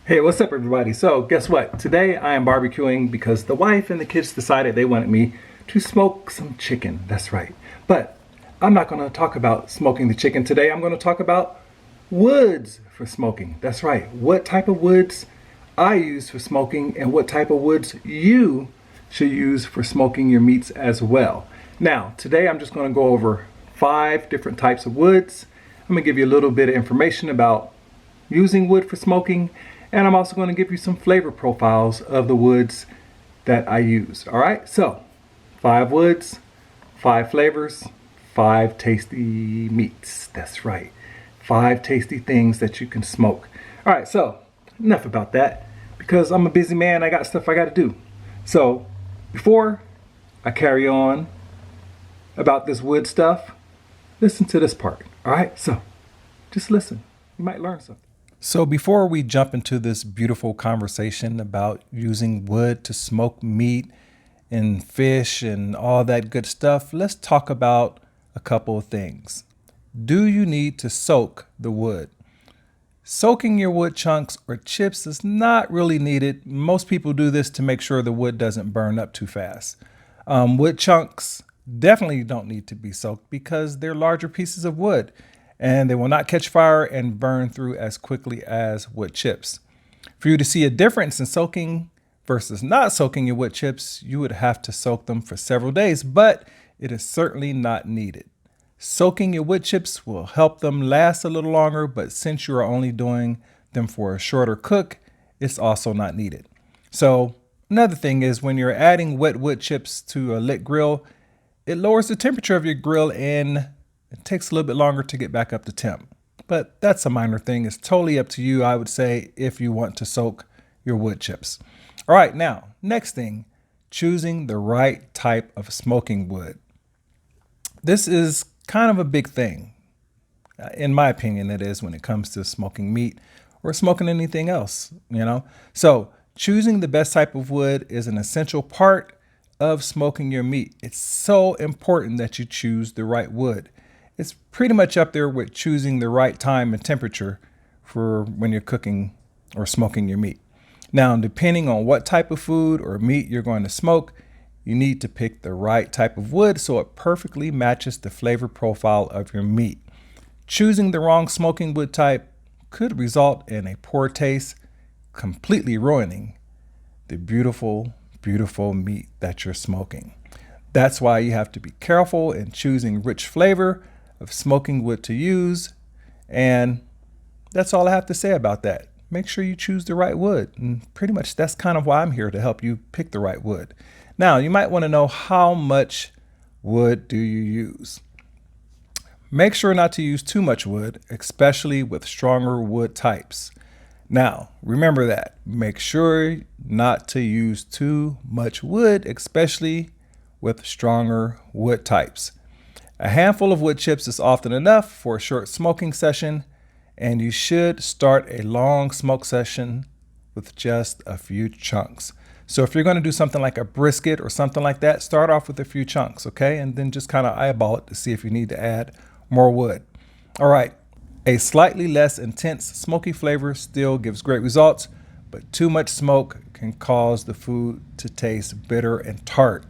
Hey, what's up, everybody? So, guess what? Today I am barbecuing because the wife and the kids decided they wanted me to smoke some chicken. That's right. But I'm not going to talk about smoking the chicken today. I'm going to talk about woods for smoking. That's right. What type of woods I use for smoking and what type of woods you should use for smoking your meats as well. Now, today I'm just going to go over 5 different types of woods. I'm going to give you a little bit of information about using wood for smoking, and I'm also going to give you some flavor profiles of the woods that I use. All right, so 5 woods, 5 flavors, 5 tasty meats. That's right, 5 tasty things that you can smoke. All right, so enough about that because I'm a busy man. I got stuff I got to do. So before I carry on about this wood stuff, listen to this part. All right, so just listen. You might learn something. So before we jump into this beautiful conversation about using wood to smoke meat and fish and all that good stuff, let's talk about a couple of things. Do you need to soak the wood? Soaking your wood chunks or chips is not really needed. Most people do this to make sure the wood doesn't burn up too fast. Wood chunks definitely don't need to be soaked because they're larger pieces of wood and they will not catch fire and burn through as quickly as wood chips. For you to see a difference in soaking versus not soaking your wood chips, you would have to soak them for several days, but it is certainly not needed. Soaking your wood chips will help them last a little longer, but since you are only doing them for a shorter cook, it's also not needed. So another thing is when you're adding wet wood chips to a lit grill, it lowers the temperature of your grill and it takes a little bit longer to get back up to temp. But that's a minor thing. It's totally up to you, I would say, if you want to soak your wood chips. All right, now, next thing, choosing the right type of smoking wood. This is kind of a big thing. In my opinion, it is when it comes to smoking meat or smoking anything else, So choosing the best type of wood is an essential part of smoking your meat. It's so important that you choose the right wood. It's pretty much up there with choosing the right time and temperature for when you're cooking or smoking your meat. Now, depending on what type of food or meat you're going to smoke, you need to pick the right type of wood so it perfectly matches the flavor profile of your meat. Choosing the wrong smoking wood type could result in a poor taste, completely ruining the beautiful, beautiful meat that you're smoking. That's why you have to be careful in choosing rich flavor of smoking wood to use. And that's all I have to say about that. Make sure you choose the right wood. And pretty much that's kind of why I'm here, to help you pick the right wood. Now, you might want to know, how much wood do you use? Make sure not to use too much wood, especially with stronger wood types. Now, remember that. Make sure not to use too much wood, especially with stronger wood types. A handful of wood chips is often enough for a short smoking session, and you should start a long smoke session with just a few chunks. So if you're going to do something like a brisket or something like that, start off with a few chunks, okay? And then just kind of eyeball it to see if you need to add more wood. All right, a slightly less intense smoky flavor still gives great results, but too much smoke can cause the food to taste bitter and tart.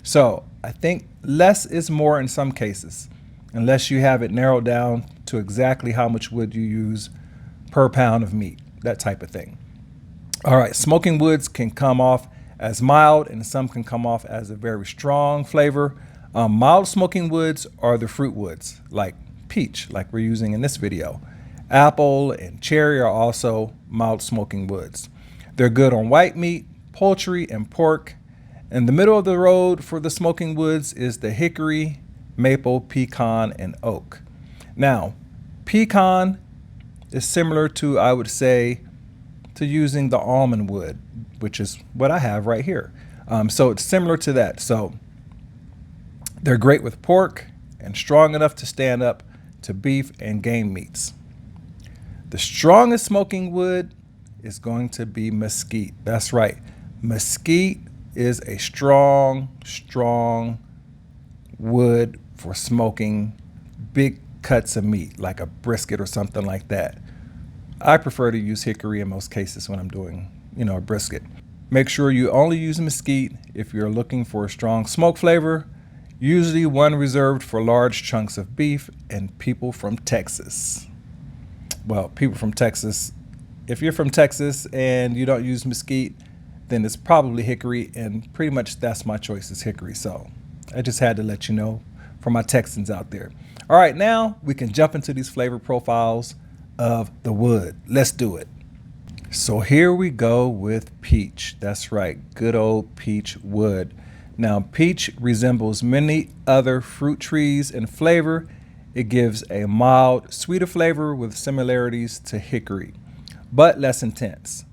So I think less is more in some cases, unless you have it narrowed down to exactly how much wood you use per pound of meat, that type of thing. All right, smoking woods can come off as mild and some can come off as a very strong flavor. Mild smoking woods are the fruit woods, like peach, like we're using in this video. Apple and cherry are also mild smoking woods. They're good on white meat, poultry, and pork. In the middle of the road for the smoking woods is the hickory, maple, pecan, and oak. Now, pecan is similar to, I would say, to using the almond wood, which is what I have right here. So it's similar to that. So they're great with pork and strong enough to stand up to beef and game meats. The strongest smoking wood is going to be mesquite. That's right. Mesquite is a strong wood for smoking big cuts of meat, like a brisket or something like that. I prefer to use hickory in most cases when I'm doing, a brisket. Make sure you only use mesquite if you're looking for a strong smoke flavor, usually one reserved for large chunks of beef and people from Texas. Well, people from Texas, if you're from Texas and you don't use mesquite, then it's probably hickory, and pretty much that's my choice is hickory. So I just had to let you know for my Texans out there. All right, now we can jump into these flavor profiles of the wood. Let's do it. So here we go with peach. That's right, good old peach wood. Now, peach resembles many other fruit trees in flavor. It gives a mild, sweeter flavor with similarities to hickory, but less intense.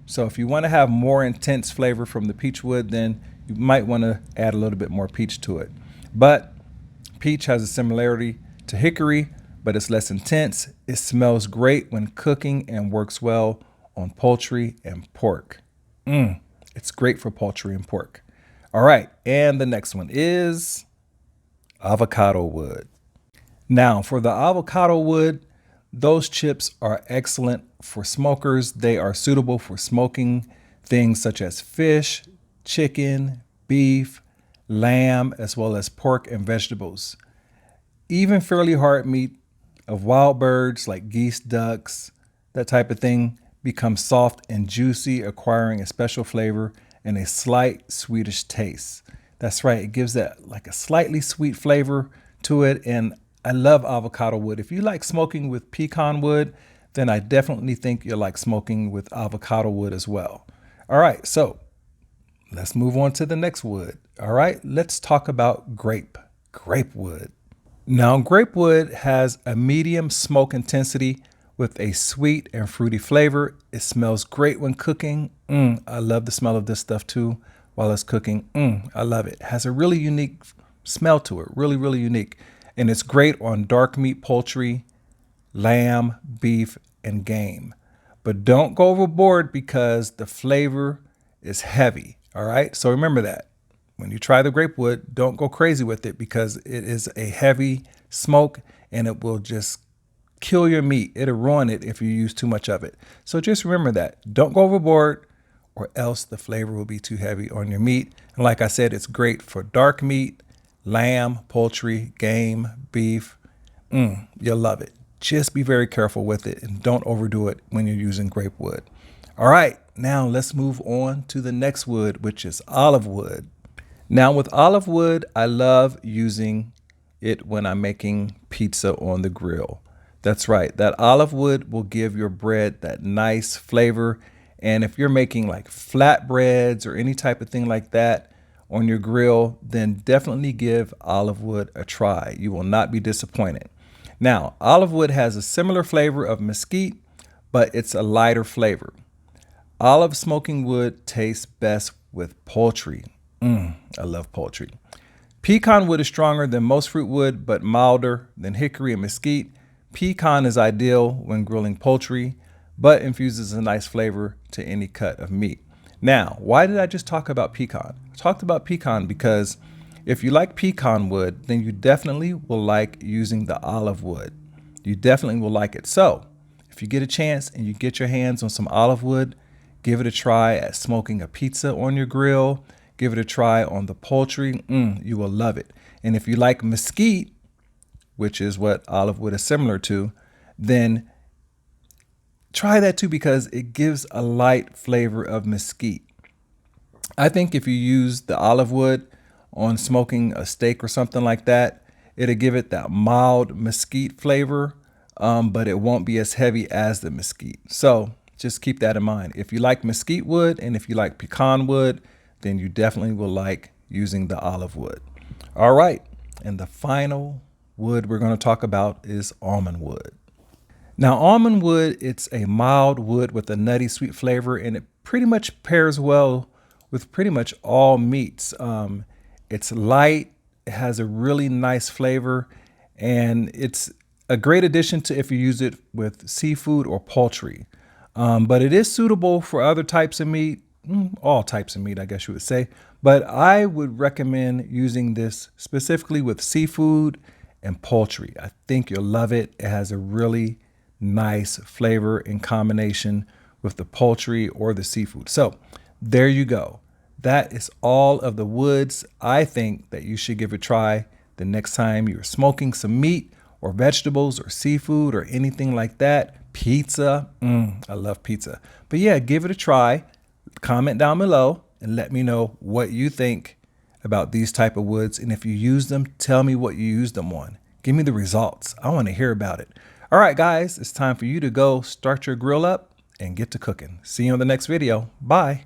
So if you want to have more intense flavor from the peach wood, then you might want to add a little bit more peach to it. But peach has a similarity to hickory, but it's less intense. It smells great when cooking and works well on poultry and pork. It's great for poultry and pork. All right, and the next one is avocado wood. Now, for the avocado wood, those chips are excellent for smokers. They are suitable for smoking things such as fish, chicken, beef, lamb, as well as pork and vegetables. Even fairly hard meat of wild birds like geese, ducks, that type of thing becomes soft and juicy, acquiring a special flavor and a slight sweetish taste. That's right, it gives that like a slightly sweet flavor to it, and I love avocado wood. If you like smoking with pecan wood, then I definitely think you'll like smoking with avocado wood as well. All right, so let's move on to the next wood. All right, let's talk about grape wood. Now, grape wood has a medium smoke intensity with a sweet and fruity flavor. It smells great when cooking. I love the smell of this stuff too while it's cooking. I love it. It has a really unique smell to it, really, really unique. And it's great on dark meat poultry, lamb, beef, and game. But don't go overboard because the flavor is heavy. All right, so remember that. When you try the grape wood, don't go crazy with it because it is a heavy smoke and it will just kill your meat. It'll ruin it if you use too much of it. So just remember that. Don't go overboard or else the flavor will be too heavy on your meat. And like I said, it's great for dark meat, lamb, poultry, game, beef. You'll love it. Just be very careful with it and don't overdo it when you're using grape wood. All right, now let's move on to the next wood, which is olive wood. Now with olive wood, I love using it when I'm making pizza on the grill. That's right, that olive wood will give your bread that nice flavor. And if you're making like flatbreads or any type of thing like that on your grill, then definitely give olive wood a try. You will not be disappointed. Now, olive wood has a similar flavor of mesquite, but it's a lighter flavor. Olive smoking wood tastes best with poultry. I love poultry. Pecan wood is stronger than most fruit wood, but milder than hickory and mesquite. Pecan is ideal when grilling poultry, but infuses a nice flavor to any cut of meat. Now, why did I just talk about pecan? I talked about pecan because if you like pecan wood, then you definitely will like using the olive wood. You definitely will like it. So if you get a chance and you get your hands on some olive wood, give it a try at smoking a pizza on your grill. Give it a try on the poultry. You will love it. And if you like mesquite, which is what olive wood is similar to, then try that too because it gives a light flavor of mesquite. I think if you use the olive wood on smoking a steak or something like that, it'll give it that mild mesquite flavor, but it won't be as heavy as the mesquite. So just keep that in mind. If you like mesquite wood and if you like pecan wood, then you definitely will like using the olive wood. All right, and the final wood we're going to talk about is almond wood. Now, almond wood, it's a mild wood with a nutty sweet flavor, and it pretty much pairs well with pretty much all meats. It's light, it has a really nice flavor, and it's a great addition to if you use it with seafood or poultry. But it is suitable for other types of meat, all types of meat, I guess you would say. But I would recommend using this specifically with seafood and poultry. I think you'll love it. It has a really nice flavor in combination with the poultry or the seafood. So there you go. That is all of the woods I think that you should give a try the next time you're smoking some meat or vegetables or seafood or anything like that. Pizza, I love pizza. But yeah, give it a try. Comment down below and let me know what you think about these type of woods. And if you use them, tell me what you use them on. Give me the results. I want to hear about it. All right, guys, it's time for you to go start your grill up and get to cooking. See you on the next video. Bye.